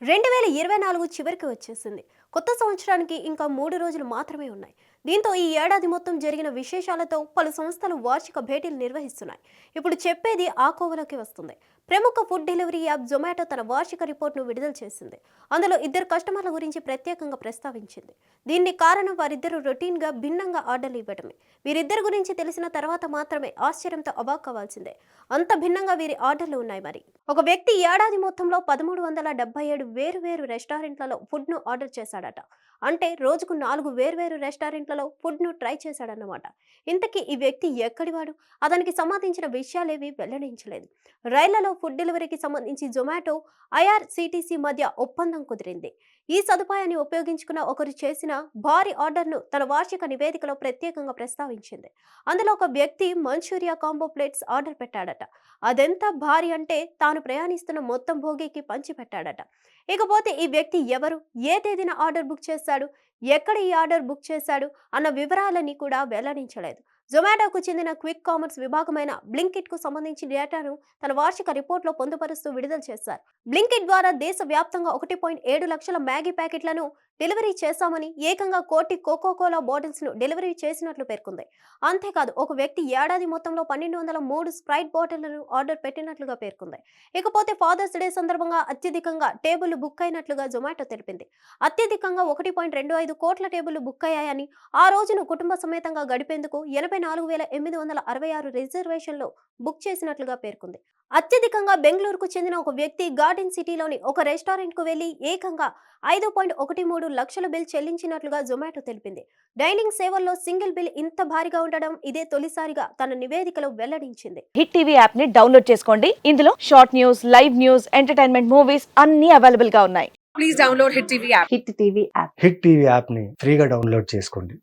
2024 చివరికి వచ్చేసింది. కొత్త సంవత్సరానికి ఇంకా 3 రోజులు మాత్రమే ఉన్నాయి. దీంతో ఈ ఏడాది మొత్తం జరిగిన విశేషాలతో పలు సంస్థలు వార్షిక భేటీలు నిర్వహిస్తున్నాయి. ఇప్పుడు చెప్పేది ఆ కోవలోకి వస్తుంది. ప్రముఖ ఫుడ్ డెలివరీ యాప్ జొమాటో తన వార్షిక రిపోర్ట్ను విడుదల చేసింది. అందులో ఇద్దరు కస్టమర్ల గురించి ప్రత్యేకంగా ప్రస్తావించింది. దీన్ని కారణం వారిద్దరూ రొటీన్గా భిన్నంగా ఆర్డర్లు ఇవ్వడమే. వీరిద్దరి గురించి తెలిసిన తర్వాత మాత్రమే ఆశ్చర్యంతో అవాక్కవ్వాల్సిందే. అంత భిన్నంగా వీరి ఆర్డర్లు ఉన్నాయి. మరి ఒక వ్యక్తి ఏడాది మొత్తంలో 1377 వేరు రెస్టారెంట్లలో ఫుడ్ను ఆర్డర్ చేశాడట. అంటే రోజుకు 4 వేర్వేరు రెస్టారెంట్లలో ఫుడ్ను ట్రై చేశాడన్నమాట. ఇంతకీ ఈ వ్యక్తి ఎక్కడివాడు? అతనికి సంబంధించిన విషయాలేవి వెల్లడించలేదు. రైళ్లలో ఫుడ్ డెలివరీకి సంబంధించి జొమాటో, ఐఆర్సీటీసీ మధ్య ఒప్పందం కుదిరింది. ఈ సదుపాయాన్ని ఉపయోగించుకున్న ఒకరు చేసిన భారీ ఆర్డర్ను తన వార్షిక నివేదికలో ప్రత్యేకంగా ప్రస్తావించింది. అందులో ఒక వ్యక్తి మంచూరియా కాంబో ప్లేట్స్ ఆర్డర్ పెట్టాడట. అదెంత భారీ అంటే తాను ప్రయాణిస్తున్న మొత్తం భోగికి పంచి పెట్టాడట. ఇకపోతే ఈ వ్యక్తి ఎవరు, ఏ తేదీన ఆర్డర్ బుక్ చేశాడు, ఎక్కడ ఈ ఆర్డర్ బుక్ చేశాడు అన్న వివరాలని కూడా వెల్లడించలేదు. జొమాటోకు చెందిన క్విక్ కామర్స్ విభాగమైన బ్లింకిట్ కు సంబంధించిన డేటాను తన వార్షిక రిపోర్ట్లో పొందుపరుస్తూ విడుదల చేశారు. బ్లింకిట్ ద్వారా దేశవ్యాప్తంగా 1.7 లక్షల మ్యాగీ ప్యాకెట్లను డెలివరీ చేశామని, ఏకంగా 1 కోటి కోకోకోలా బాటిల్స్ ను డెలివరీ చేసినట్లు పేర్కొంది. అంతేకాదు ఒక వ్యక్తి ఏడాది మొత్తంలో 1203 స్ప్రైట్ బాటిళ్లను ఆర్డర్ పెట్టినట్లుగా పేర్కొంది. ఇకపోతే ఫాదర్స్ డే సందర్భంగా అత్యధికంగా టేబుల్ బుక్ అయినట్లుగా జొమాటో తెలిపింది. అత్యధికంగా 1.25 కోట్ల టేబుల్ బుక్ అయ్యాయని, ఆ రోజును కుటుంబ సమేతంగా గడిపేందుకు 84,866 రిజర్వేషన్లు బుక్ చేసినట్లుగా పేర్కొంది. అత్యధికంగా బెంగళూరుకు చెందిన ఒక వ్యక్తి గార్డెన్ సిటీలోని ఒక రెస్టారెంట్ కు వెళ్లి ఏకంగా 5.13 లక్షల బిల్ చెల్లించినట్లుగా జొమాటో తెలిపింది. డైనింగ్ సేవల్లో సింగిల్ బిల్ ఇంత భారీగా ఉండడం ఇదే తొలిసారిగా తన నివేదికలో వెల్లడించింది. హిట్ టీవీ యాప్ ని డౌన్లోడ్ చేసుకోండి. ఇందులో short news, live news, entertainment movies అన్ని అవైలబుల్ గా ఉన్నాయి. Please download Hit TV app. Hit TV app. Hit TV యాప్ని ఫ్రీగా డౌన్లోడ్ చేసుకోండి.